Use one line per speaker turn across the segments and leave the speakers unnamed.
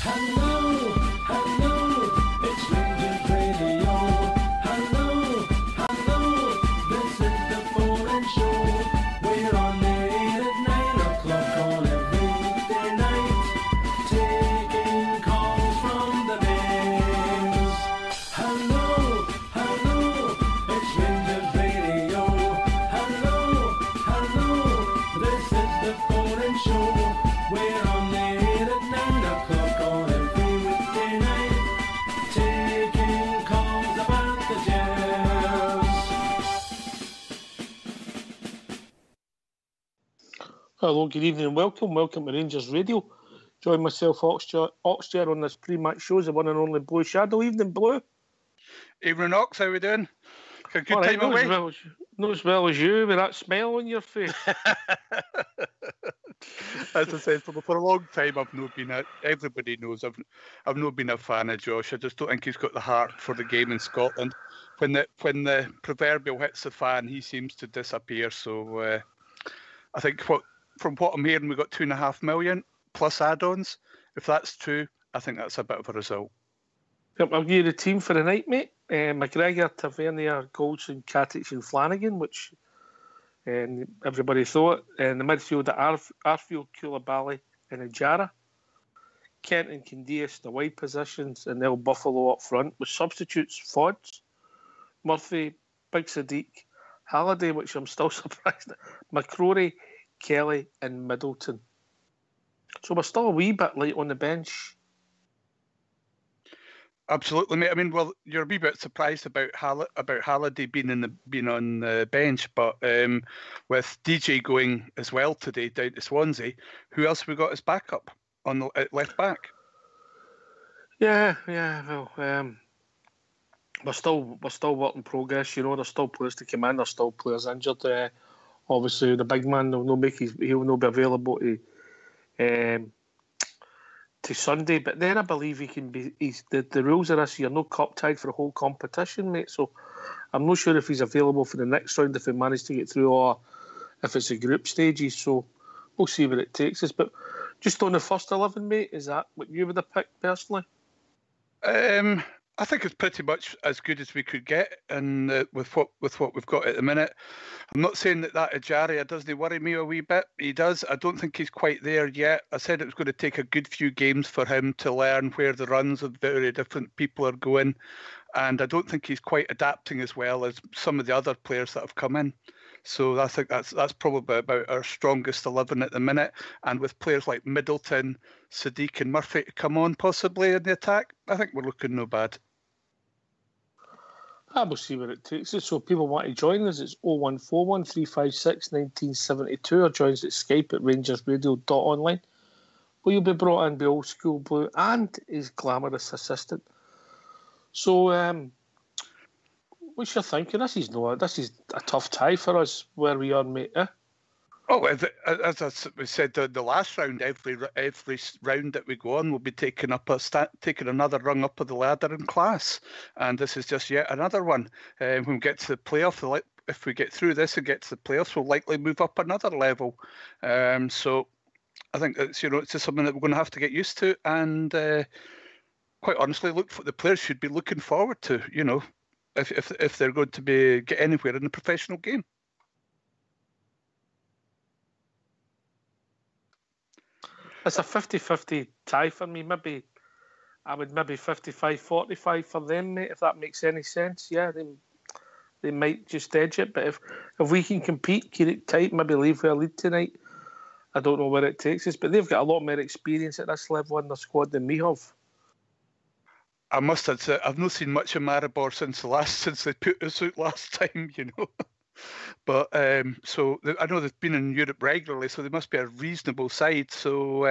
Hello, hello, it's Rangers Radio. Hello, hello, this is the phone-in show. We're on the air at 9 o'clock on every weekday night, taking calls from the bands. Hello, hello, it's Rangers Radio. Hello, hello, this is the phone-in show. We're on the air at 9 o'clock on every weekday night, taking calls about the Jazz.
Hello, good evening and welcome. Welcome to Rangers Radio. Join myself, Oxchair, on this pre-match show, the one and only Blue Shadow. Evening, Blue.
Evening, Ox, how we doing? A good
All right,
time away?
Not as well as you, with that smile on your face.
As I said, for a long time, I've not been everybody knows I've not been a fan of Josh. I just don't think he's got the heart for the game in Scotland. When the proverbial hits the fan, he seems to disappear. So I think from what I'm hearing, we got 2.5 million plus add-ons. If that's true, I think that's a bit of a result.
Yep, I'll give you the team for the night, mate. McGregor, Tavernier, Goldson, Katic and Flanagan, which everybody thought. And the midfield at Arfield, Koulibaly and Ijara. Kent and Candias, the wide positions, and El Buffalo up front, with substitutes Fods, Murphy, Big Sadiq, Halliday, which I'm still surprised at, McCrory, Kelly and Middleton. So we're still a wee bit light on the bench.
Absolutely, mate. I mean, well, you're a wee bit surprised about Halliday being on the bench, but with DJ going as well today down to Swansea, who else have we got as backup on the at left back?
Yeah. Well, we're still work in progress. You know, there's still players to come in. There's still players injured. Obviously, the big man he'll not be available to Sunday, but then I believe he can be. The rules of this year, no cup tied for the whole competition, mate. So I'm not sure if he's available for the next round if he managed to get through, or if it's a group stages. So we'll see where it takes us. But just on the first 11, mate, is that what you would have picked personally?
I think it's pretty much as good as we could get, and with what we've got at the minute. I'm not saying that Ijara doesn't worry me a wee bit. He does. I don't think he's quite there yet. I said it was going to take a good few games for him to learn where the runs of very different people are going, and I don't think he's quite adapting as well as some of the other players that have come in. So I think that's probably about our strongest 11 at the minute. And with players like Middleton, Sadiq and Murphy to come on possibly in the attack, I think we're looking no bad.
We'll see where it takes us. So people want to join us, it's 0141 356 1972, or join us at Skype at rangersradio.online, where you'll be brought in by Old School Blue and his glamorous assistant. So what's your thinking? This is a tough tie for us where we are, mate.
Oh, as we said, the last round, every round that we go on will be taking another rung up of the ladder in class, and this is just yet another one. When we get to the playoff, if we get through this and get to the playoffs, we'll likely move up another level. So I think it's just something that we're going to have to get used to, and quite honestly, the players should be looking forward to. If they're going to get anywhere in the professional game.
It's a 50-50 tie for me. I would maybe 55-45 for them, mate, if that makes any sense. Yeah, they might just edge it, but if we can compete, keep it tight, maybe leave with a lead tonight, I don't know where it takes us. But they've got a lot more experience at this level in their squad than we have.
I must admit, I've not seen much of Maribor since they put us out last time, But so I know they've been in Europe regularly, so they must be a reasonable side. So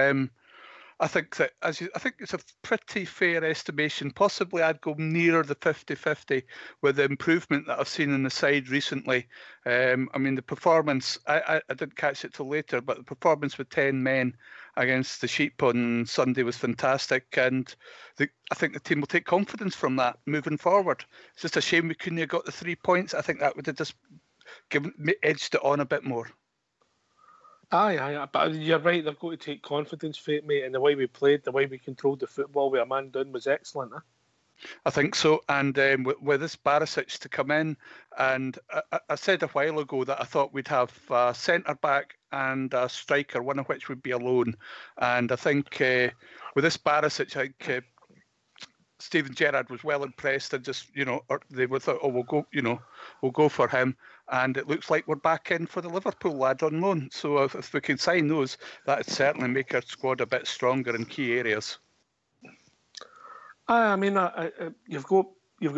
I think that I think it's a pretty fair estimation. Possibly I'd go nearer the 50-50 with the improvement that I've seen in the side recently. I mean, the performance, I didn't catch it till later, but the performance with 10 men against the Sheep on Sunday was fantastic, and I think the team will take confidence from that moving forward. It's just a shame we couldn't have got the 3 points. I think that would have just edged it on a bit more.
Aye, but you're right. They've got to take confidence for it, mate. And the way we played, the way we controlled the football with a man down was excellent.
I think so. And with this Barisic to come in, and I said a while ago that I thought we'd have a centre back and a striker, one of which would be alone. And I think with this Barisic, I think Steven Gerrard was well impressed and just, or they were thought, oh, we'll go for him. And it looks like we're back in for the Liverpool lad on loan. So if we can sign those, that would certainly make our squad a bit stronger in key areas.
I mean, you've got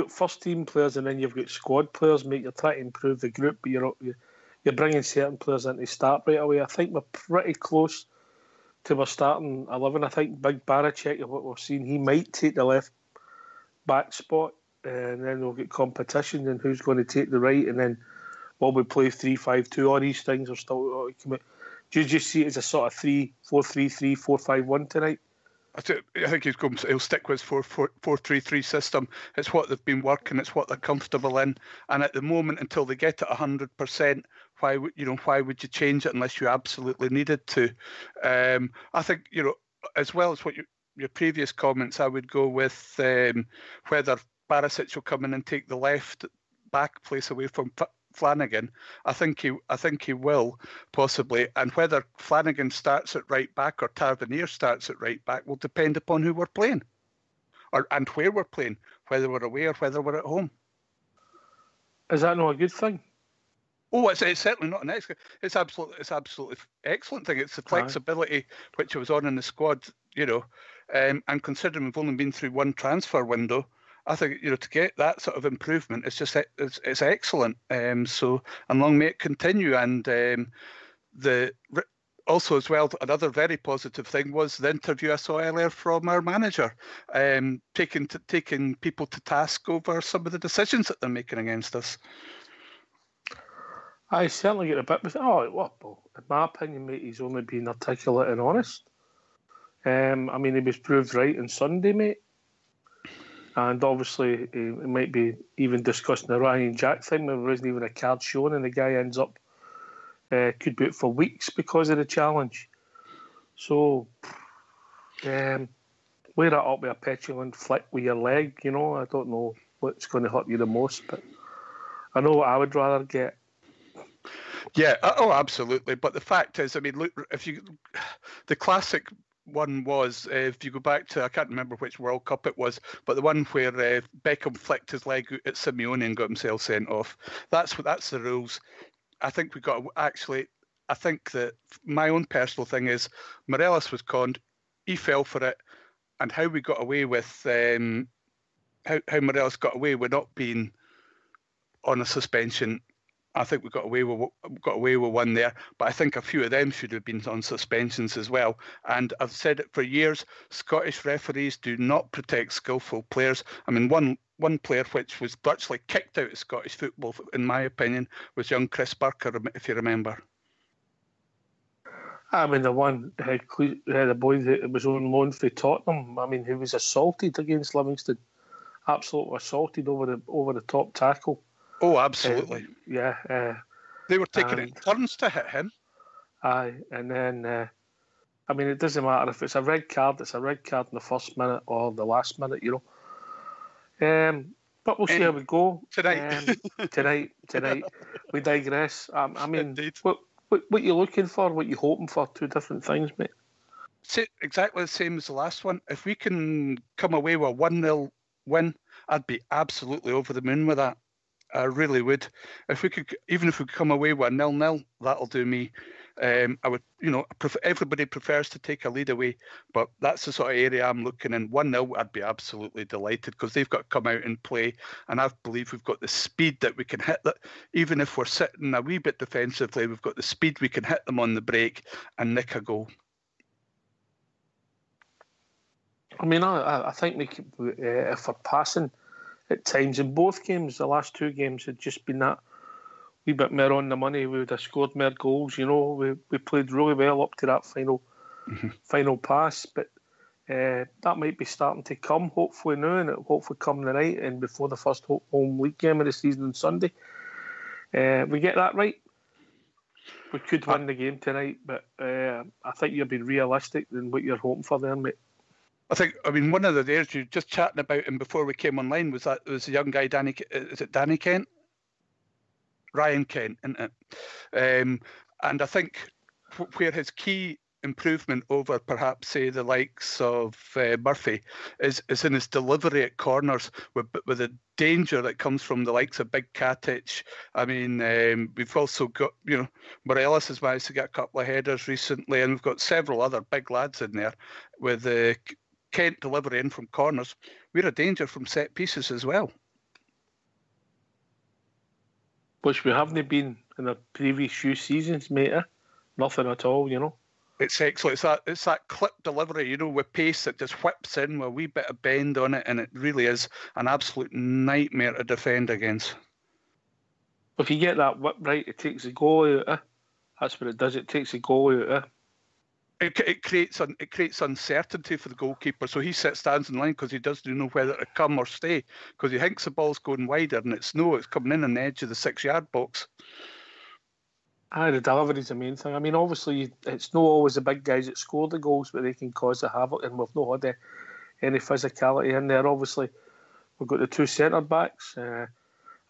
first team players and then you've got squad players, mate. You're trying to improve the group, but you're bringing certain players in to start right away. I think we're pretty close to our starting 11. I think Big Baracek, what we've seen, he might take the left back spot, and then we'll get competition and who's going to take the right, and then will we play 3-5-2? All these things are still come out. Do you just see it as a sort of 3-4-3-3, 4-5-1 tonight?
I think he'll stick with his 4-3-3 system. It's what they've been working. It's what they're comfortable in. And at the moment, until they get it 100%, why would you change it unless you absolutely needed to? I think as well as what your previous comments, I would go with whether Barisic will come in and take the left back place away from Flanagan. I think he will possibly, and whether Flanagan starts at right back or Tavernier starts at right back will depend upon who we're playing, and where we're playing, whether we're away or whether we're at home.
Is that not a good thing?
Oh, it's certainly not an excellent. It's absolutely excellent thing. It's the flexibility which was on in the squad, and considering we've only been through one transfer window, I think to get that sort of improvement, it's excellent. So and long may it continue. And also as well, another very positive thing was the interview I saw earlier from our manager, taking people to task over some of the decisions that they're making against us.
I certainly get a bit with in my opinion, mate, he's only been articulate and honest. I mean, he was proved right on Sunday, mate. And obviously, he might be even discussing the Ryan Jack thing. There wasn't even a card shown, and the guy ends up could be out for weeks because of the challenge. So, wear that up with a petulant flick with your leg. I don't know what's going to hurt you the most, but I know what I would rather get.
Yeah, absolutely. But the fact is, I mean, look, the classic one was, if you go back to, I can't remember which World Cup it was, but the one where Beckham flicked his leg out at Simeone and got himself sent off. That's the rules. I think I think that my own personal thing is Morelos was conned, he fell for it, and how we got away with how Morelos got away with not being on a suspension. I think we got away with one there, but I think a few of them should have been on suspensions as well. And I've said it for years: Scottish referees do not protect skillful players. I mean, one player which was virtually kicked out of Scottish football, in my opinion, was young Chris Barker, if you remember.
I mean, the one the boy that was on loan for Tottenham. I mean, he was assaulted against Livingston, absolutely assaulted over the top tackle.
Oh, absolutely.
They
were taking it in turns to hit him.
Aye, and then, I mean, it doesn't matter if it's a red card, it's a red card in the first minute or the last minute, But we'll see how we go.
Tonight.
Tonight. We digress. I mean,
Indeed.
What you looking for, what you hoping for, two different things, mate.
Exactly the same as the last one. If we can come away with a 1-0 win, I'd be absolutely over the moon with that. I really would. If we could come away with a 0-0, that'll do me. I would, everybody prefers to take a lead away, but that's the sort of area I'm looking in. 1-0, I'd be absolutely delighted because they've got to come out and play, and I believe we've got the speed that we can hit that. Even if we're sitting a wee bit defensively, we've got the speed we can hit them on the break and nick a goal.
I mean, I think if we're passing at times in both games, the last two games had just been that wee bit more on the money. We would have scored more goals. We played really well up to that final pass, but that might be starting to come. Hopefully now, and hopefully come tonight and before the first home league game of the season on Sunday. We get that right. We could win the game tonight, but I think you're being realistic than what you're hoping for there, mate.
I mean, one of the days you just chatting about him before we came online was the young guy, Danny. Is it Danny Kent? Ryan Kent, isn't it? And I think where his key improvement over perhaps say the likes of Murphy is in his delivery at corners with the danger that comes from the likes of Big Katic. I mean, we've also got, Morelos has managed to get a couple of headers recently, and we've got several other big lads in there with Kent delivery in from corners. We're a danger from set pieces as well,
which we haven't been in the previous few seasons, mate. Nothing at all,
It's excellent. It's that clip delivery, with pace that just whips in with a wee bit of bend on it, and it really is an absolute nightmare to defend against.
If you get that whip right, it takes the goal out. That's what it does. It takes the goal out.
It creates uncertainty for the goalkeeper, so he stands in line because he doesn't know whether to come or stay, because he thinks the ball's going wider and it's coming in on the edge of the 6-yard box.
The delivery is the main thing. I mean, obviously, it's not always the big guys that score the goals, but they can cause the havoc, and we've not had any physicality in there. Obviously, we've got the two centre-backs. I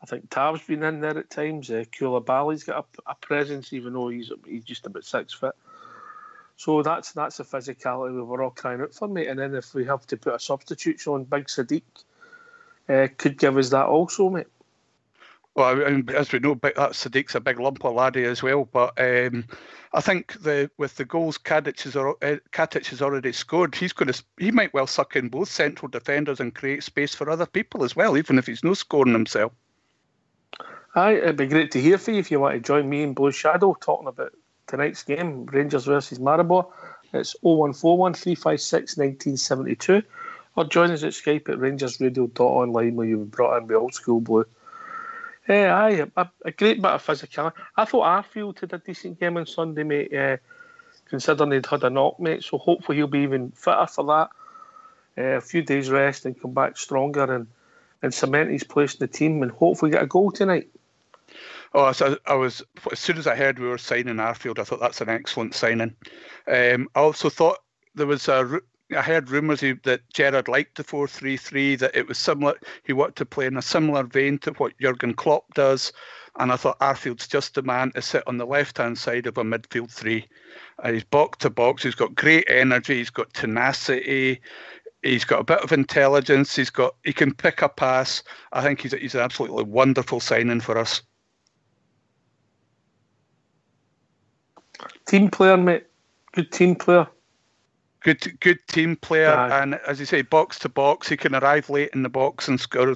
think Tav's been in there at times. Koulibaly's got a presence, even though he's just about 6 foot. So that's the physicality we were all crying out for, mate. And then if we have to put a substitute on, Big Sadiq could give us that also, mate.
Well, I mean, as we know, Sadiq's a big lump of laddie as well. But I think with the goals Katic has already scored, he might well suck in both central defenders and create space for other people as well, even if he's no scoring himself.
Aye, it'd be great to hear from you if you want to join me and Blue Shadow talking about tonight's game, Rangers versus Maribor. It's 0141 356 1972, or join us at Skype at rangersradio.online, where you've brought in the old school Blue. Aye, a great bit of physicality. I thought Arfield had a decent game on Sunday, mate, considering he'd had a knock, mate, so hopefully he'll be even fitter for that. A few days rest and come back stronger and cement his place in the team, and hopefully get a goal tonight.
Oh, so as soon as I heard we were signing Arfield, I thought that's an excellent signing. I also thought there was I heard rumours that Gerrard liked the 4-3-3, that it was similar. He wanted to play in a similar vein to what Jurgen Klopp does, and I thought Arfield's just the man to sit on the left-hand side of a midfield three. He's box to box. He's got great energy. He's got tenacity. He's got a bit of intelligence. He can pick a pass. I think he's an absolutely wonderful signing for us.
Team player, mate. Good team player.
Good team player,
Aye.
And as you say, box to box, he can arrive late in the box and score.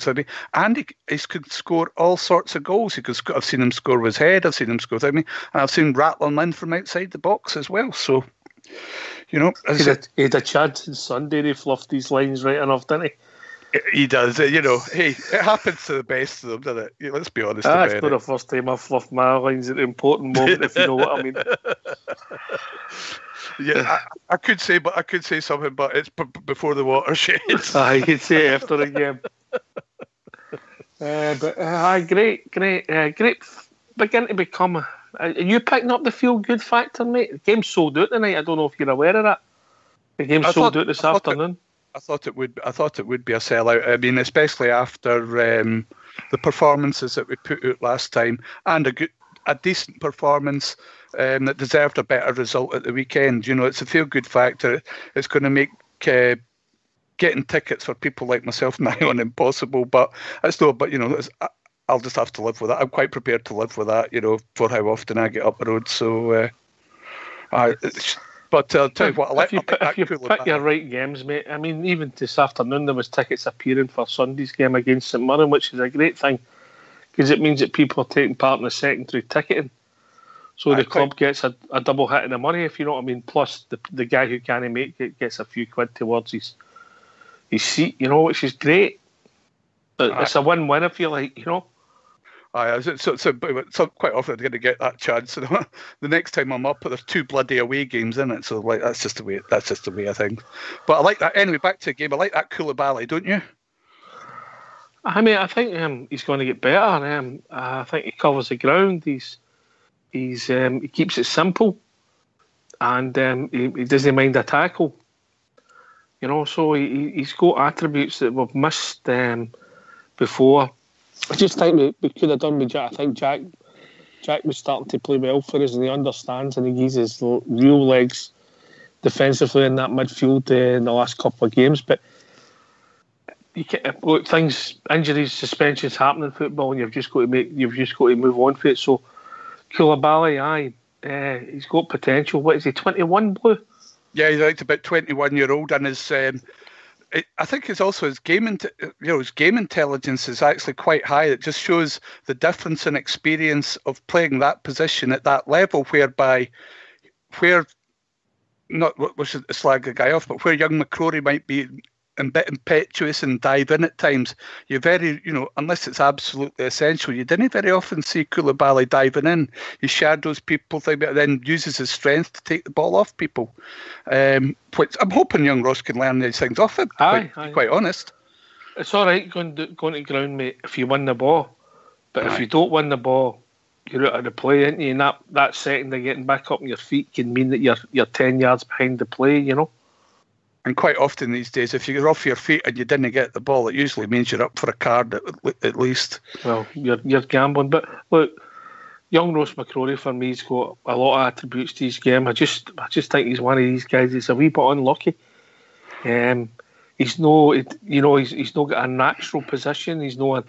And he could score all sorts of goals. I've seen him score with his head. I've seen him score without me, and I've seen rattling in from outside the box as well. So, he had
a chance on Sunday. He fluffed these lines right enough, didn't he?
He does. Hey, it happens to the best of them, doesn't it? Let's be honest.
It's not the first time I've fluffed my lines at the important moment, if you know what I mean.
Yeah, I could say something, but it's before the watershed.
You could say it after a game. Great. Beginning to become. Are you picking up the feel-good factor, mate? The game's sold out tonight. I don't know if you're aware of that. The game's sold out this afternoon.
I thought it would be a sellout. I mean, especially after the performances that we put out last time, and a decent performance that deserved a better result at the weekend. It's a feel-good factor. It's going to make getting tickets for people like myself nigh on impossible. But it's not. But I'll just have to live with that. I'm quite prepared to live with that. For how often I get up the road. So, But I'll tell you what, if you
pick your right games, mate. I mean, even this afternoon there was tickets appearing for Sunday's game against St Mirren, which is a great thing because it means that people are taking part in the secondary ticketing. So the club gets a double hit in the money, if you know what I mean. Plus the guy who can't make it gets a few quid towards his seat, which is great. It's a win-win, if you like,
So quite often I'm going to get that chance. The next time I'm up, there's 2 bloody away games in it. So that's just the way I think. But I like that. Anyway, back to the game. I like that Koulibaly, don't you?
I mean, I think he's going to get better. I think he covers the ground. He's he keeps it simple, and he doesn't mind a tackle. You know, so he's got attributes that we've missed before. I just think we could have done with Jack. I think Jack was starting to play well for us, and he understands and he uses his real legs defensively in that midfield in the last couple of games. But you can't, look, injuries, suspensions happen in football, and you've just got to move on for it. So Koulibaly, he's got potential. What is he? 21, Blue?
Yeah, he's like about 21-year-old, and I think it's also his game intelligence is actually quite high. It just shows the difference in experience of playing that position at that level, where not we should slag the guy off, but where young McCrory might be a bit impetuous and dive in at times, you very, unless it's absolutely essential, you didn't very often see Koulibaly diving in. He shadows people, but then uses his strength to take the ball off people. Which I'm hoping young Ross can learn these things off him, to be quite honest.
It's all right going to ground, mate, if you win the ball. But if you don't win the ball, you're out of the play, aren't you? And that second of getting back up on your feet can mean that you're 10 yards behind the play, you know?
And quite often these days, if you're off your feet and you didn't get the ball, it usually means you're up for a card at least.
Well, you're gambling. But look, young Ross McCrory for me has got a lot of attributes to his game. I just think he's one of these guys that's a wee bit unlucky. He's not got a natural position. He's not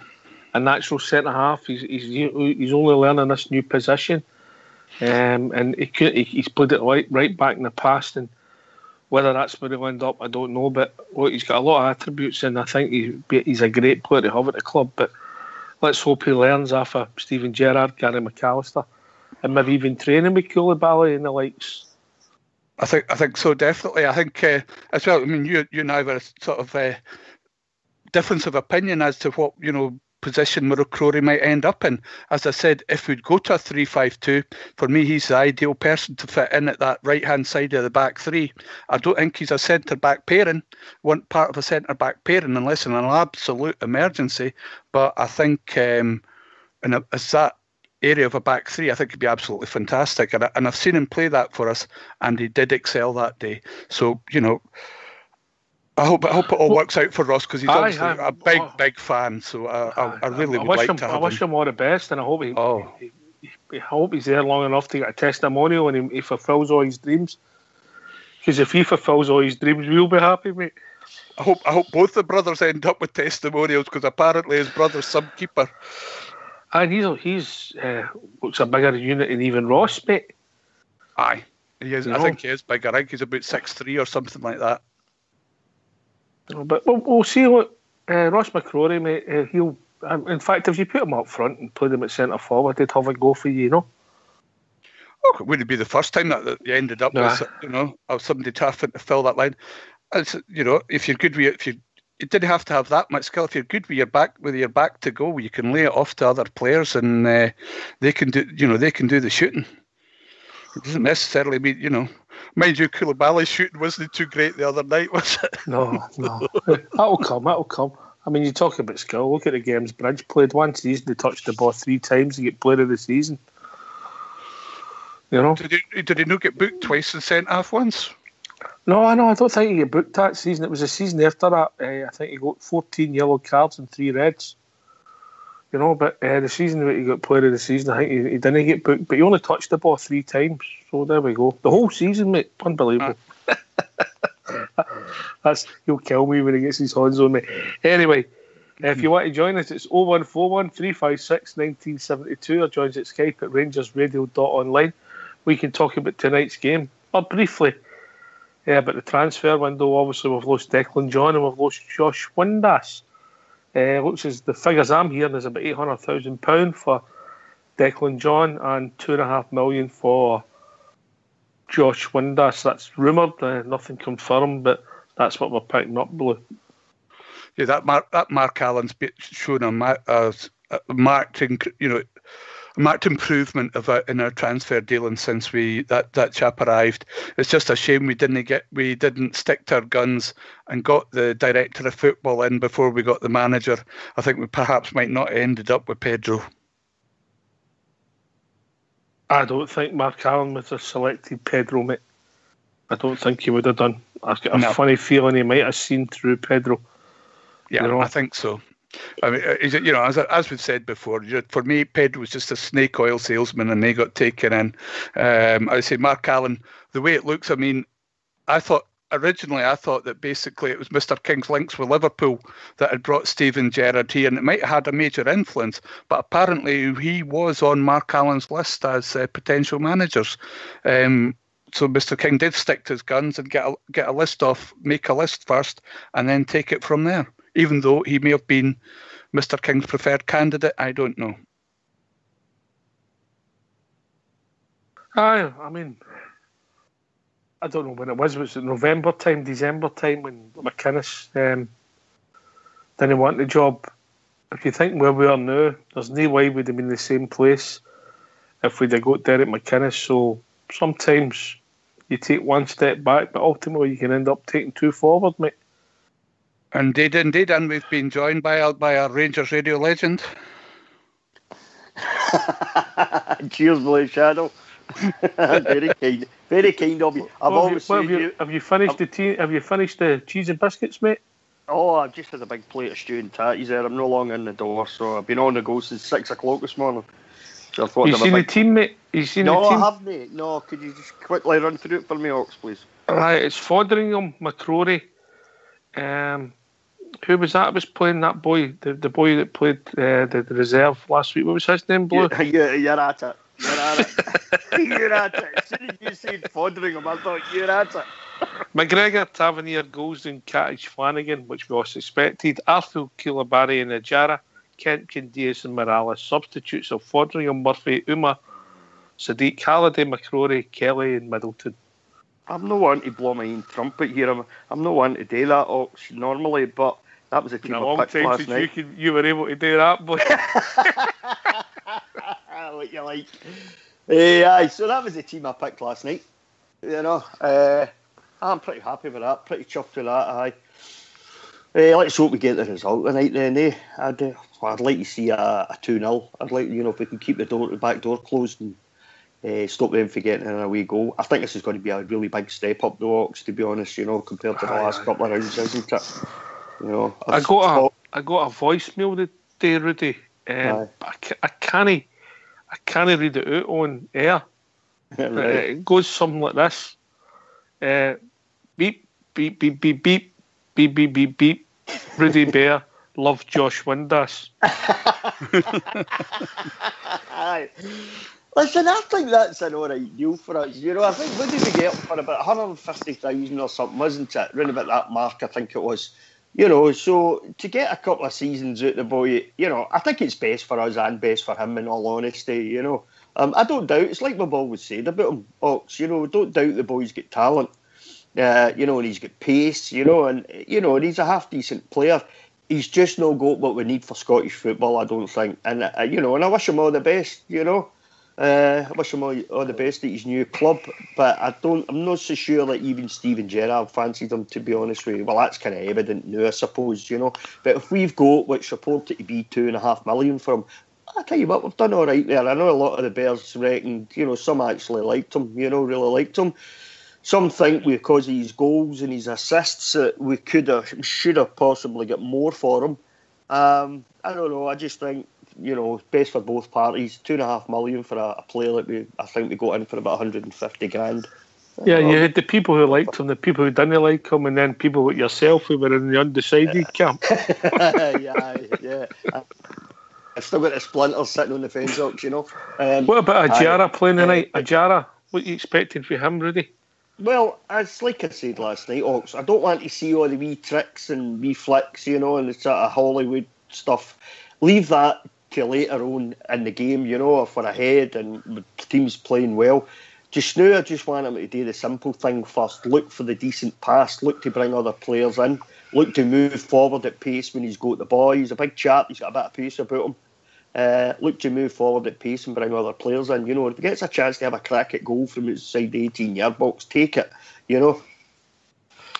a natural centre half. He's only learning this new position, and he's played it right back in the past. And whether that's where he'll end up, I don't know. But look, he's got a lot of attributes, and I think he's a great player to have at the club. But let's hope he learns off of Steven Gerrard, Gary McAllister, and maybe even training with Koulibaly and the likes.
I think so, definitely. I think as well. I mean, you and I were sort of difference of opinion as to what position McCrory might end up in. As I said, if we'd go to a 3-5-2, for me, he's the ideal person to fit in at that right-hand side of the back three. I don't think he's a centre-back pairing, one part of a centre-back pairing, unless in an absolute emergency. But I think as that area of a back three, I think he'd be absolutely fantastic. And I've seen him play that for us, and he did excel that day. So, I hope it all works out for Ross, because he's obviously a big fan. So I really would like to have him.
I wish him all the best, and I hope I hope he's there long enough to get a testimonial and he fulfills all his dreams. Because if he fulfills all his dreams, we'll be happy, mate.
I hope both the brothers end up with testimonials, because apparently his brother's some keeper.
And he's looks a bigger unit than even Ross, mate.
Aye, he is. I think he is bigger. I think he's about 6'3" or something like that.
But we'll see. Look, Ross McCrory, mate, he'll. In fact, if you put him up front and played him at centre forward, they'd have a go for you,
Oh, it wouldn't be the first time that you ended up with, somebody tough to fill that line. It's, if you're good with it, you didn't have to have that much skill. If you're good with your back to goal, you can lay it off to other players, and they can do the shooting. It doesn't necessarily mean, mind you, Koulibaly's shooting wasn't too great the other night, was it?
No. That'll come. I mean, you talk about skill. Look at the games Bridge played one season. They touched the ball 3 times to get player of the season.
Did he not get booked twice in centre-half once?
No, I don't think he got booked that season. It was a season after that. I think he got 14 yellow cards and 3 reds. But the season that he got player of the season, I think he didn't get booked, but he only touched the ball 3 times. So there we go. The whole season, mate. Unbelievable. He'll kill me when he gets his hands on me. Anyway, if you want to join us, it's 0141 356 1972, or join us at Skype at rangersradio.online. We can talk about tonight's game, or briefly. Yeah, but the transfer window, obviously we've lost Declan John and we've lost Josh Windass. Looks as the figures I'm hearing is about £800,000 for Declan John and $2.5 million for Josh Windass. That's rumoured, nothing confirmed, but that's what we're picking up, Blue.
Yeah, that Mark Allen's shown a marked improvement in our transfer dealing since that chap arrived. It's just a shame we didn't stick to our guns and got the director of football in before we got the manager. I think we perhaps might not have ended up with Pedro.
I don't think Mark Allen would have selected Pedro, mate. I don't think he would have done. I've got a funny feeling he might have seen through Pedro.
Yeah,
you know?
I think so. I mean, as we've said before, for me, Pedro was just a snake oil salesman, and they got taken in. I say Mark Allen, the way it looks, I mean, originally I thought that basically it was Mr. King's links with Liverpool that had brought Steven Gerrard here, and it might have had a major influence, but apparently he was on Mark Allen's list as potential managers. So Mr. King did stick to his guns and get a list off, make a list first, and then take it from there. Even though he may have been Mr. King's preferred candidate, I don't know.
I mean, I don't know when it was. Was it November time, December time, when McInnes didn't want the job? If you think where we are now, there's no way we'd have been in the same place if we'd have got Derek McInnes. So sometimes you take one step back, but ultimately you can end up taking two forward, mate.
Indeed, and we've been joined by our Rangers radio legend.
Cheers, Blue Shadow. Very kind of you.
Have you finished the tea? Have you finished the cheese and biscuits, mate?
Oh, I've just had a big plate of stew and tatties there. I'm no longer in the door, so I've been on the go since 6 o'clock this morning. So I thought
you seen the team, mate? You seen the team?
No, I haven't. No, could you just quickly run through it for me, Ox, please?
Right, it's Foderingham, McCrory. Who was that? Was playing that boy, the boy that played the reserve last week. What was his name, Blue?
You're at it. You're at it. You're at it. As soon as you said Foderingham, I thought you're at it.
McGregor, Tavernier, Goldston, Catich, Flanagan, which we all suspected. Arfield, Koulibaly and Ajara. Kent, Diaz and Morales. Substitutes of Foderingham, Murphy, Uma, Sadiq, Halliday, McCrory, Kelly and Middleton.
I'm not wanting to blow my own trumpet here. I'm not wanting to do that, Ox, normally, but that was a team I picked last night.
You were able to do that, boy.
What you like. Aye, so that was the team I picked last night. You know, I'm pretty happy with that, pretty chuffed with that, aye. Let's hope we get the result tonight then, I'd like to see a 2-0. I'd like, if we can keep the back door closed and stop them from getting an away goal. I think this is going to be a really big step up the Ox, to be honest, compared to the last couple of rounds, isn't it? I got
a voicemail today, Rudy. But I can't read it out on air.
Right.
It goes something like this: beep beep beep beep beep beep beep beep beep. Rudy Bear, love Josh Windass.
Listen, I think that's an alright deal for us. I think what did we get for about 150,000 or something, wasn't it? Round about that mark, I think it was. So to get a couple of seasons out the boy, I think it's best for us and best for him, in all honesty, I don't doubt, it's like we've always said about him, Ox, don't doubt the boy's got talent, and he's got pace, and he's a half-decent player. He's just not got what we need for Scottish football, I don't think. And, and I wish him all the best, I wish him all the best at his new club, but I'm not so sure that even Steven Gerrard fancied him, to be honest with you. Well, that's kind of evident now, I suppose, But if we've got what's reported to be $2.5 million for him, I tell you what, we've done all right there. I know a lot of the Bears reckoned, some actually liked him, really liked him. Some think because of his goals and his assists that we should have possibly got more for him. I don't know, I just think, best for both parties. $2.5 million for a player that I think we got in for about 150 grand.
Yeah, you had the people who liked him, the people who didn't like him, and then people like yourself who were in the undecided camp.
yeah. I've still got the splinters sitting on the fence, Ox,
What about Ajara playing tonight? Ajara, what are you expecting for him, Rudy?
Well, as like I said last night, Ox, I don't want to see all the wee tricks and wee flicks, and the sort of Hollywood stuff. Leave that to later on in the game, if we're ahead and the team's playing well. Just now, I just want him to do the simple thing first. Look for the decent pass. Look to bring other players in. Look to move forward at pace when he's got the ball. He's a big chap. He's got a bit of pace about him. Look to move forward at pace and bring other players in. If he gets a chance to have a crack at goal from outside the 18-yard box, take it,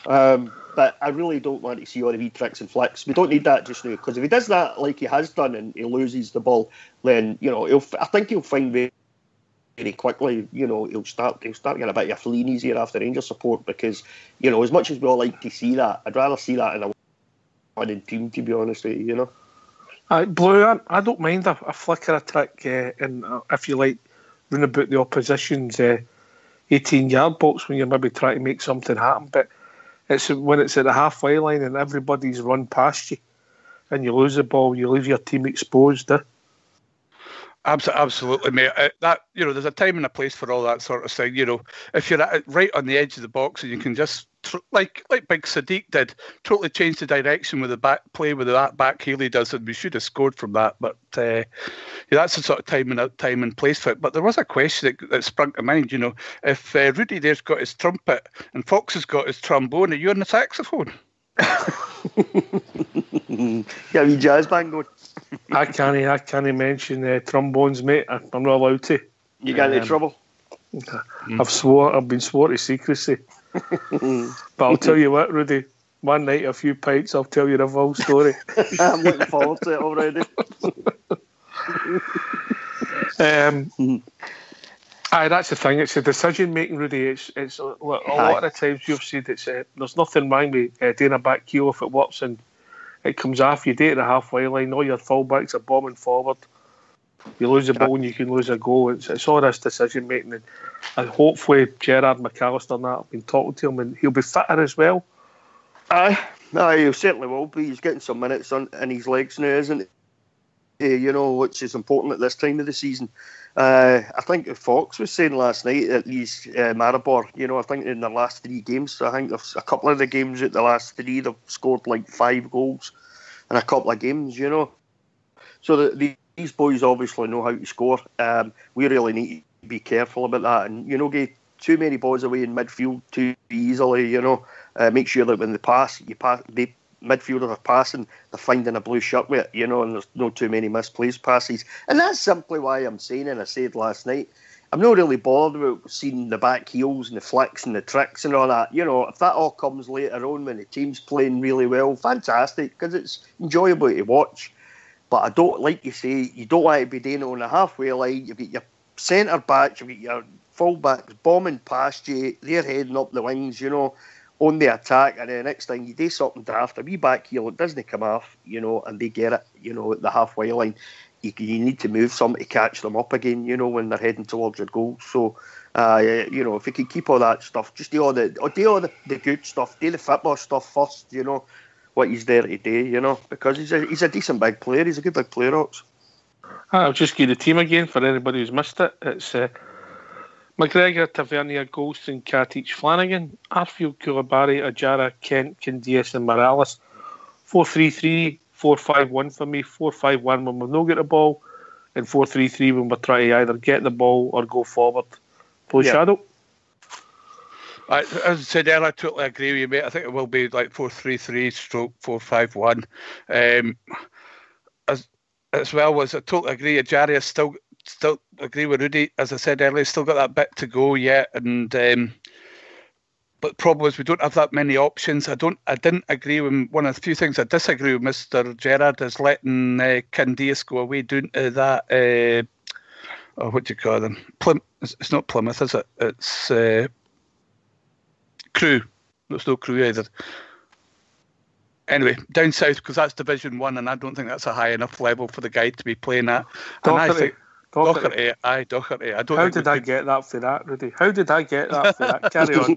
But I really don't want to see all the wee tricks and flicks. We don't need that just now, because if he does that like he has done and he loses the ball, then, I think he'll find very quickly, he'll start getting a bit of a flea in his ear after Rangers support because, as much as we all like to see that, I'd rather see that in a winning team, to be honest with you,
Blue, I don't mind a flick or a trick, and if you like, run about the opposition's 18-yard box when you're maybe trying to make something happen. But it's when it's at the halfway line and everybody's run past you, and you lose the ball, you leave your team exposed.
Absolutely, mate. There's a time and a place for all that sort of thing. If you're right on the edge of the box and you can just like Big Sadiq did, totally change the direction with the back play with that back heel he does, and we should have scored from that. But that's the sort of time and place for it. But there was a question that sprung to mind. If Rudy there's got his trumpet and Fox has got his trombone, are you on the saxophone?
Yeah, wee jazz band going.
I can't mention trombones, mate. I'm not allowed to.
You got into trouble?
I've been swore to secrecy. But I'll tell you what, Rudy. One night, a few pints, I'll tell you the full story.
I'm looking forward to it already.
That's the thing. It's a decision making, Rudy. It's a lot of the times you've said it's there's nothing wrong with doing a back heel if it works and it comes off. You do it at the halfway line. All your fullbacks are bombing forward. You lose the ball and you can lose a goal. It's all this decision making, and hopefully Gerrard McAllister and that have been talking to him, and he'll be fitter as well.
Aye, he certainly will be. He's getting some minutes in his legs now, isn't he? Which is important at this time of the season. I think Fox was saying last night that he's Maribor, I think in the last 3 games, I think there's a couple of the games at the last 3, they've scored like 5 goals in a couple of games, So these boys obviously know how to score. We really need to be careful about that and, get too many balls away in midfield too easily, make sure that when they pass, midfielders are passing, they're finding a blue shirt with it, and there's no too many misplaced passes. And that's simply why I'm saying, and I said last night, I'm not really bothered about seeing the back heels and the flicks and the tricks and all that. If that all comes later on when the team's playing really well, fantastic, because it's enjoyable to watch. But I don't, like you say, you don't want to be doing it on the halfway line. You've got your centre backs, you've got your full backs bombing past you, they're heading up the wings, on the attack, and then the next thing you do something daft, a wee back heel, it doesn't come off, and they get it, at the halfway line. You need to move something to catch them up again, when they're heading towards your goal. So, if you can keep all that stuff, just do all the good stuff, do the football stuff first, what he's there to do, because he's a decent big player, he's a good big player, Ox.
I'll just give the team again for anybody who's missed it. It's McGregor, Tavernier, Golston, Katic, Flanagan, Arfield, Koulibaly, Ajara, Kent, Candias and Morales. 4-3-3, 4-5-1 for me, 4-5-1 when we've not got the ball, and 4-3-3 when we're trying to either get the ball or go forward. Blue Shadow?
As I said earlier, I totally agree with you, mate. I think it will be like 4-3-3 stroke 4-5-1. As well as I totally agree, Ajara still agree with Rudy. As I said earlier, still got that bit to go yet, and but the problem is we don't have that many options. I didn't agree with one of the few things I disagree with Mr. Gerrard is letting Candias go away doing that. What do you call them? It's not Plymouth, is it? It's Crew. There's no Crew either. Anyway, down south, because that's Division 1, and I don't think that's a high enough level for the guy to be playing at. And I think Doherty. Doherty.
How did I get that for that, Rudy? How did I get that for that? Carry on.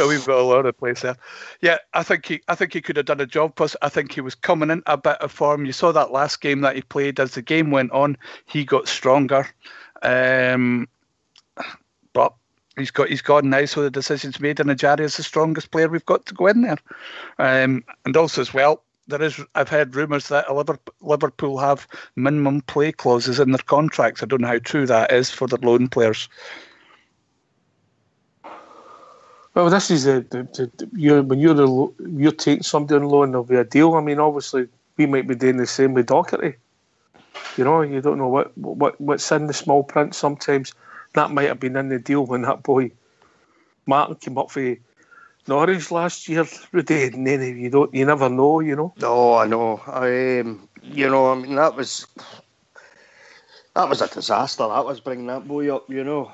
We've got all over the place there. Yeah, I think he could have done a job. Plus, I think he was coming into a bit of form. You saw that last game that he played. As the game went on, he got stronger. But he's gone now, so the decision's made, and Ajari is the strongest player we've got to go in there. And also as well, I've heard rumours that Liverpool have minimum play clauses in their contracts. I don't know how true that is for the loan players.
Well, this is when you're taking somebody on loan, there'll be a deal. I mean, obviously, we might be doing the same with Doherty. You don't know what's in the small print. Sometimes that might have been in the deal when that boy Martin came up for Norwich last year, Rudy, and then you never know,
No, I know. I mean, that was That was a disaster. That was bringing that boy up, you know.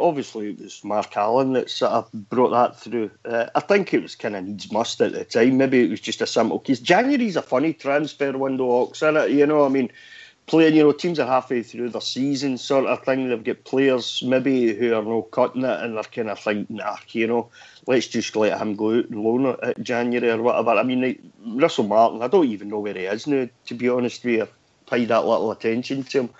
Obviously, it was Mark Allen that sort of brought that through. I think it was kind of needs must at the time. Maybe it was just a simple case. January's a funny transfer window, Ox, isn't it? You know, I mean, playing, you know, teams are halfway through their season sort of thing. They've got players maybe who are no cutting it and they're kind of thinking, nah, you know, let's just let him go out and loan it at January or whatever. I mean, Russell Martin, I don't even know where he is now, to be honest with you. I paid that little attention to him.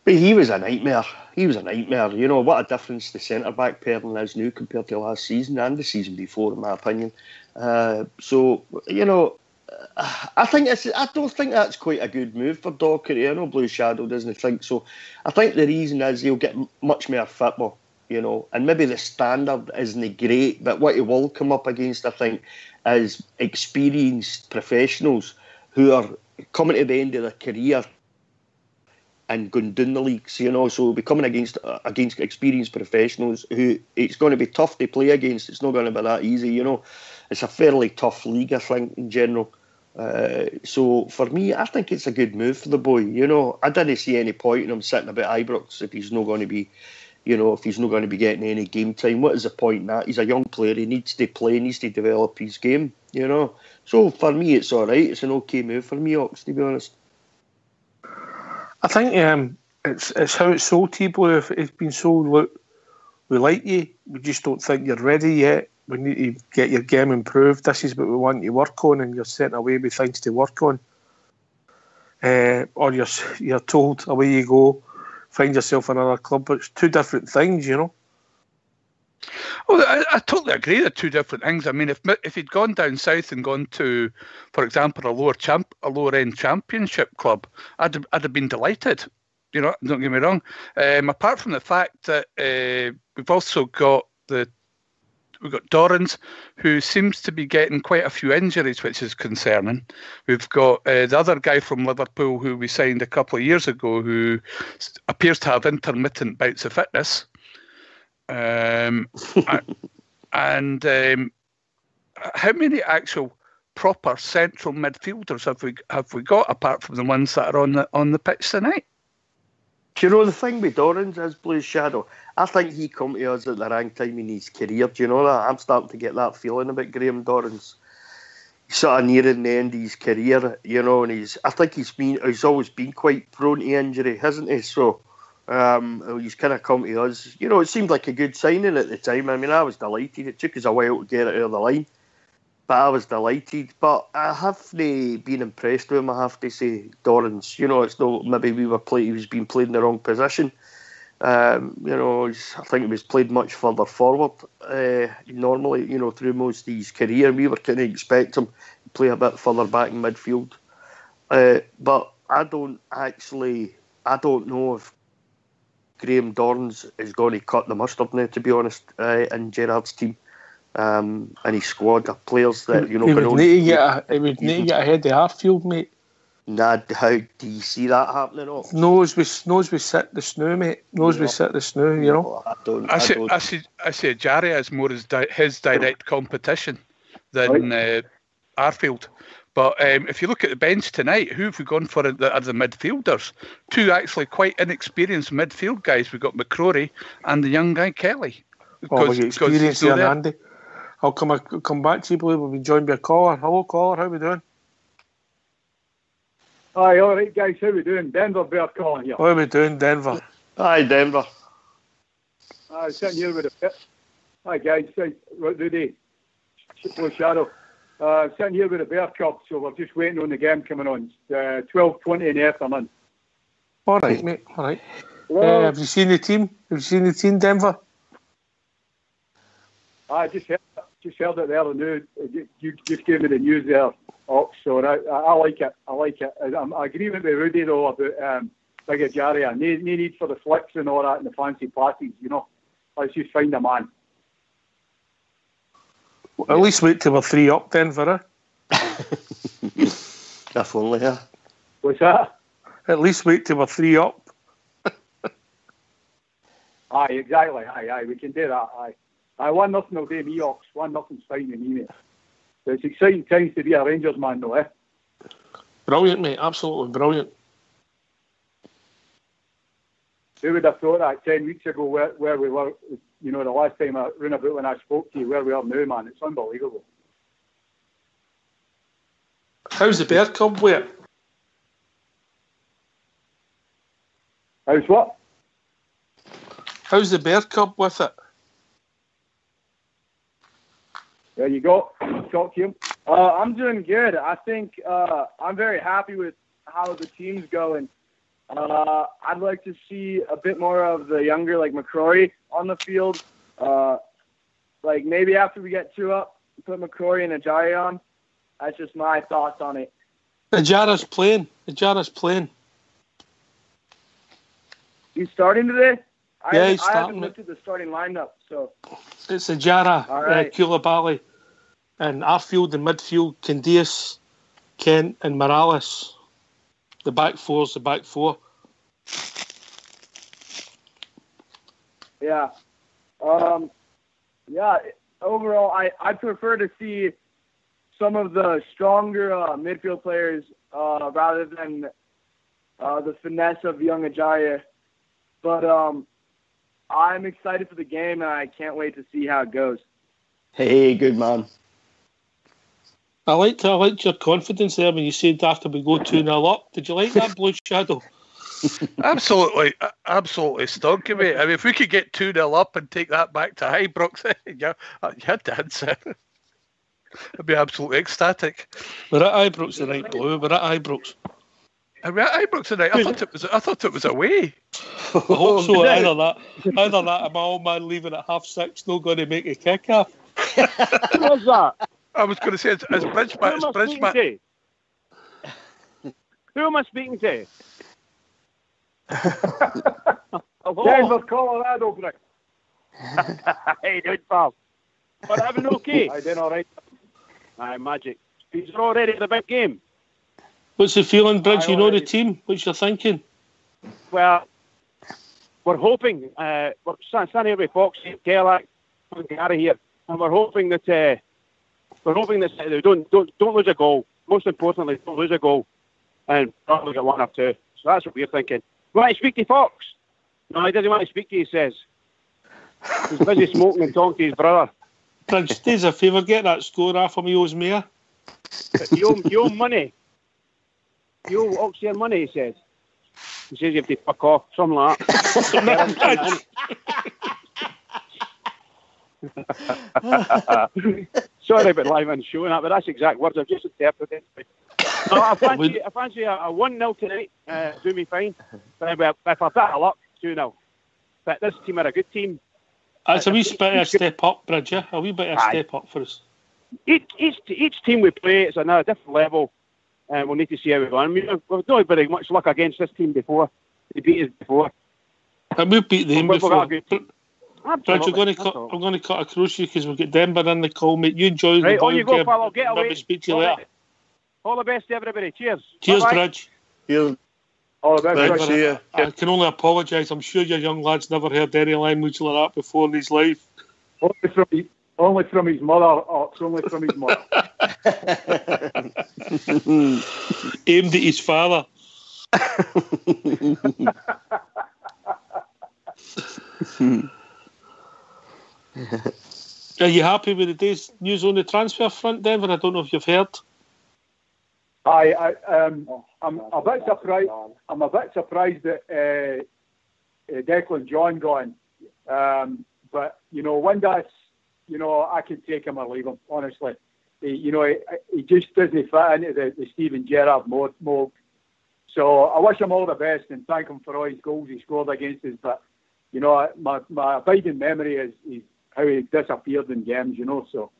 But he was a nightmare. He was a nightmare. You know, what a difference the centre-back pairing is now compared to last season and the season before, in my opinion. So, you know, I don't think that's quite a good move for Docherty. I know Blue Shadow doesn't think so. I think the reason is he'll get much more football, you know, and maybe the standard isn't great, but what he will come up against, I think, is experienced professionals who are coming to the end of their career and going down the leagues, you know, so we'll be coming against experienced professionals who it's going to be tough to play against. It's not going to be that easy, you know. It's a fairly tough league, I think, in general. So for me, I think it's a good move for the boy, you know. I didn't see any point in him sitting about Ibrox if he's not going to be, you know, if he's not going to be getting any game time. What is the point in that? He's a young player. He needs to play, needs to develop his game, you know. So for me, it's all right. It's an okay move for me, Ox, to be honest.
I think it's how it's sold, T-Boy. If it's been sold, look, we like you, we just don't think you're ready yet. We need to get your game improved. This is what we want you to work on, and you're sent away with things to work on. Or you're told, away you go, find yourself another club. But it's two different things, you know.
Well, I totally agree. They're two different things. I mean, if he'd gone down south and gone to, for example, a lower end championship club, I'd have been delighted. You know, don't get me wrong. Apart from the fact that we've also got Dorrans, who seems to be getting quite a few injuries, which is concerning. We've got the other guy from Liverpool who we signed a couple of years ago, who appears to have intermittent bouts of fitness. And how many actual proper central midfielders have we got apart from the ones that are on the pitch tonight?
Do you know the thing with Dorrans is, Blue Shadow? I think he come to us at the wrong time in his career. Do you know that? I'm starting to get that feeling about Graham Dorrans. He's sort of nearing the end of his career, you know, and I think he's always been quite prone to injury, hasn't he? So he's kind of come to us. You know, it seemed like a good signing at the time. I mean, I was delighted. It took us a while to get it out of the line, but I was delighted. But I haven't been impressed with him, I have to say, Dorrans. You know, it's not maybe he was being played in the wrong position. You know, I think he was played much further forward. Normally, you know, through most of his career, we were kind of expect him to play a bit further back in midfield. But I don't know if Graham Dorrans is going to cut the mustard now, to be honest, in Gerrard's team and his squad of players that, you know,
he would need to get ahead of Arfield, mate.
Nah, how do you see that happening?
Knows we sit the snoo, mate. We sit the snoo, you know.
I see Jarry as more as his direct competition than Arfield. But if you look at the bench tonight, who have we gone for as the midfielders? Two actually quite inexperienced midfield guys. We've got McCrory and the young guy Kelly.
Because experience here, Andy. I'll come back to you, Blue. We'll be joined by a caller. Hello, caller. How are we doing?
Hi, all right, guys. How we doing? Denver Bear calling here.
How are we doing, Denver?
Hi, Denver.
Sitting here with a pit. Hi, guys. Rudy. Shadow. Sitting here with a Bear Cup, so we're just waiting on the game coming on. 12:20 in the afternoon.
All right, mate. All right.
Well,
have you seen the team? Denver?
I just heard it there. You just gave me the news there, Ox. So I like it. I agree with Rudy though about Bigger Jarry. No need for the flicks and all that and the fancy passes. You know, let's just find a man.
At least wait till we're 3 up, Denver.
If only, yeah.
What's that?
At least wait till we're 3 up.
Aye, exactly. Aye, we can do that. Aye. 1-0 will do me, Ox. 1-0's fine with me, mate. So it's exciting times to be a Rangers man, though, eh?
Brilliant, mate. Absolutely brilliant.
Who would have thought that 10 weeks ago where we were, the last time I ran about when I spoke to you, where we are now, man. It's unbelievable.
How's the Bear Cub with it?
How's what?
How's the Bear Cub with it?
There you go. Talk to him. I'm doing good. I think I'm very happy with how the team's going. I'd like to see a bit more of the younger, like McCrory, on the field. Like maybe after we get 2 up, put McCrory and Ajayi on. That's just my thoughts on it.
Ajara's playing.
He's starting today?
Yeah, he's
I
starting.
haven't looked at the starting lineup, so.
It's Ajara,
All right.
Koulibaly, and Arfield in midfield, Candias, Kent, and Morales. The back four's the back four.
Yeah. Overall, I prefer to see some of the stronger midfield players rather than the finesse of young Ajayi. But I'm excited for the game, and I can't wait to see how it goes.
Hey, good man.
I liked your confidence there when you said after we go 2-0 up. Did you like that, Blue Shadow?
Absolutely stonky, mate. I mean, if we could get 2-0 up and take that back to Ibrox, you're dancing. I'd be absolutely ecstatic.
We're at Ibrox tonight, Blue. We're at Ibrox.
Are we at Ibrox tonight? I thought it was away.
I hope so. Either that, or my old man leaving at 6:30, not going to make a kick-off.
What's that?
I was going to say, it's Bridgeman.
Who am I speaking to? Hello?
Denver, Colorado, Brick.
Hey, dude, pal. But everything okay?
I did all right.
Aye, magic. You're all ready for the big game?
What's the feeling, Bridge? You know the team. What's your thinking?
Well, we're hoping. We're standing here with Foxy, Kellogg, and Gary here, and we're hoping that they don't lose a goal. Most importantly, don't lose a goal, and probably get 1 or 2. So that's what we're thinking. Want to speak to Fox? No, he doesn't want to speak to you, he says. He's busy smoking and talking to his brother.
Bridge, do us a favour, get that score off of me, owes me.
You owe money. You owe Oxyar money, he says. He says you have to fuck off, something like that. Sorry about live and showing that, but that's exact words I've just interpreted. No, I fancy a 1-0 tonight. Do me fine. But if I've got a bit of luck, 2-0. But this team are a good team.
It's a wee bit of a step up, Bridge, yeah? A wee bit of a step up for us.
Each team we play, it's another different level. And we'll need to see how we go. I mean, we've not had very much luck against this team before. They beat us before.
And we've beat them before. Bridge, I'm
Absolutely.
going to cut across you because we've got Denver in the call, mate. You enjoy the
Right,
ball
on you go,
game.
pal. I'll get away.
Maybe speak to you later.
All the best to everybody. Cheers.
Cheers,
Bye-bye.
Bridge.
Cheers.
All the best.
Bridge,
Brick.
See ya.
I can only apologise. I'm sure your young lad's never heard any language like that before in his life.
Only from his mother. Oh, it's only from his mother.
Aimed at his father. Are you happy with the day's news on the transfer front, Denver? I don't know if you've heard.
I'm a bit surprised. I'm a bit surprised that Declan John gone. But Windass, I can take him or leave him. Honestly, he just doesn't fit into the Steven Gerrard mold. So I wish him all the best and thank him for all his goals he scored against us. But my abiding memory is how he disappeared in games. So.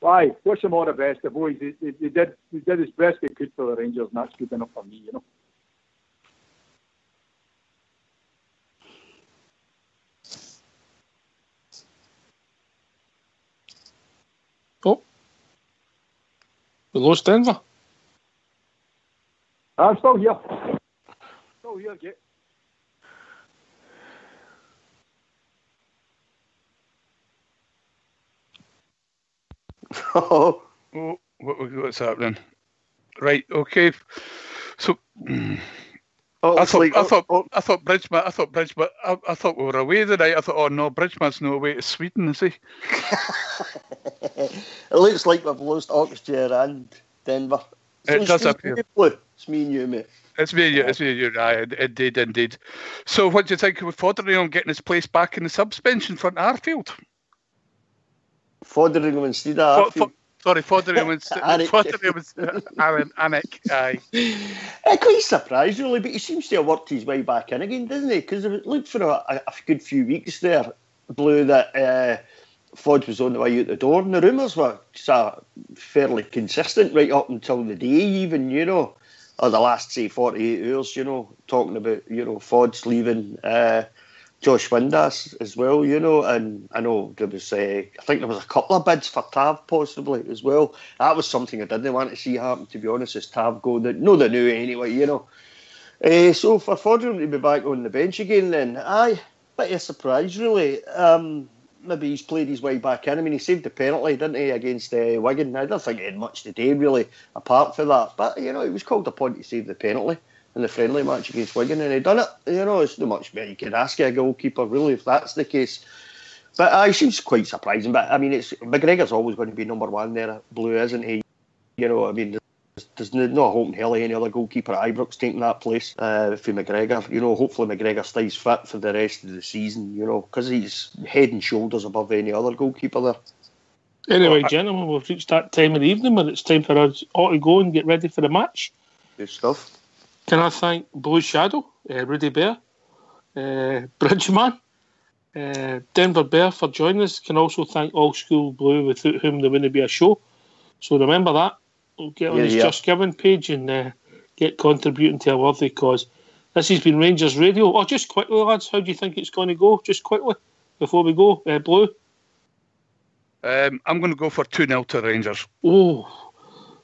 Aye, wish him all the best. The boys, they did his best they could for the Rangers, and that's good enough for me,
Oh, we lost Denver.
I'm still here. Jake.
Oh,
What's happening? Right, okay. So,
Oh,
I
it's
thought,
like,
I thought Bridgman. I thought we were away the night. I thought, oh no, Bridgman's no away to Sweden, is he?
it looks like we've lost Oxford and Denver. So
It does
me
appear.
and you, Blue. It's me and you, mate.
It's me, you. Right, indeed. So, what do you think of Foderingham getting his place back in the suspension front of Arfield?
Foderingham instead of Arfield.
Foderingham Anik, aye.
I'm quite surprised, really, but he seems to have worked his way back in again, doesn't he? Because it looked for a good few weeks there, Blue, that Fod was on the way out the door, and the rumours were fairly consistent right up until the day, even, or the last, say, 48 hours, talking about, Fod's leaving Josh Windass as well, and I know there was, I think there was a couple of bids for Tav possibly as well. That was something I didn't want to see happen, to be honest, as Tav go. No, they knew anyway, So for Foderingham to be back on the bench again then, aye, bit of a surprise really. Maybe he's played his way back in. I mean, he saved the penalty, didn't he, against Wigan? I don't think he had much to do, really, apart from that. But, he was called upon to save the penalty in the friendly match against Wigan, and he done it. It's not much better you could ask a goalkeeper, really, if that's the case. But he seems quite surprising. But, I mean, McGregor's always going to be number one there, Blue, isn't he? I mean, there's no hope in hell any other goalkeeper at Ibrox taking that place for McGregor. Hopefully McGregor stays fit for the rest of the season, because he's head and shoulders above any other goalkeeper there.
Anyway, gentlemen, we've reached that time of the evening when it's time for us all to go and get ready for the match.
Good stuff.
Can I thank Blue Shadow, Rudy Bear, Bridgeman, Denver Bear for joining us. Can also thank All School Blue, without whom there wouldn't be a show. So remember that. We'll get on his Just Giving page and get contributing to a worthy cause. This has been Rangers Radio. Oh, just quickly, lads, how do you think it's going to go? Just quickly, before we go. Blue?
I'm going to go for 2-0 to Rangers.
Oh,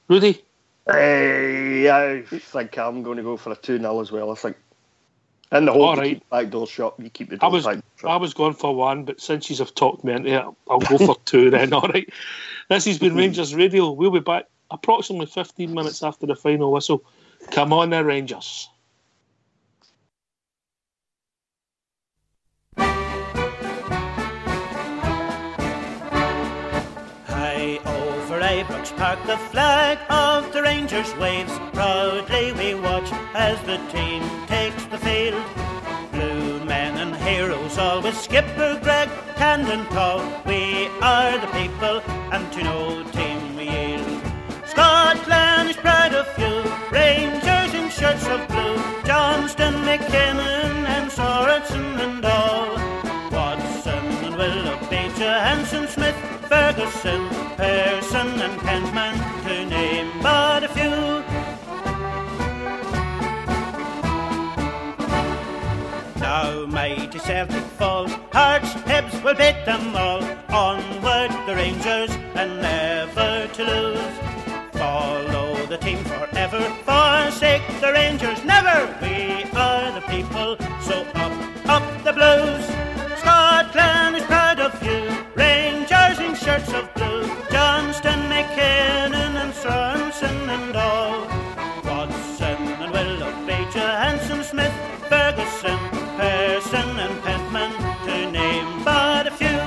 Rudy?
I think I'm going to go for a 2-0 as well, I think. And the whole keep the back door shut. You keep the door back shut.
I was going for 1, but since you have talked me into it, I'll go for 2 then, all right. This has been Rangers Radio. We'll be back approximately 15 minutes after the final whistle. Come on, the Rangers.
High over Ibrox Park, the flag of the Rangers waves. Proudly we watch as the team takes the field. Blue men and heroes, always Skipper Greg, hand and tall. We are the people, and to no team we yield. Scotland is proud of you, Rangers in shirts of blue, Johnston, McKinnon and Sorensen and all. Watson and Willoughby, Johansson, Smith, Ferguson, Pearson and Pentman, to name but a few. Now mighty Celtic falls, Hearts, Hibs will beat them all. Onward the Rangers and never to lose. Follow the team forever, forsake the Rangers never. We are the people, so up the Blues. Scotland is proud of you, Rangers in shirts of blue, Johnston, McKinnon and Sorensen and all. Watson and Willoughby, Johansson, Smith, Ferguson, Pearson and Pentman, to name but a few.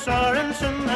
Sorensen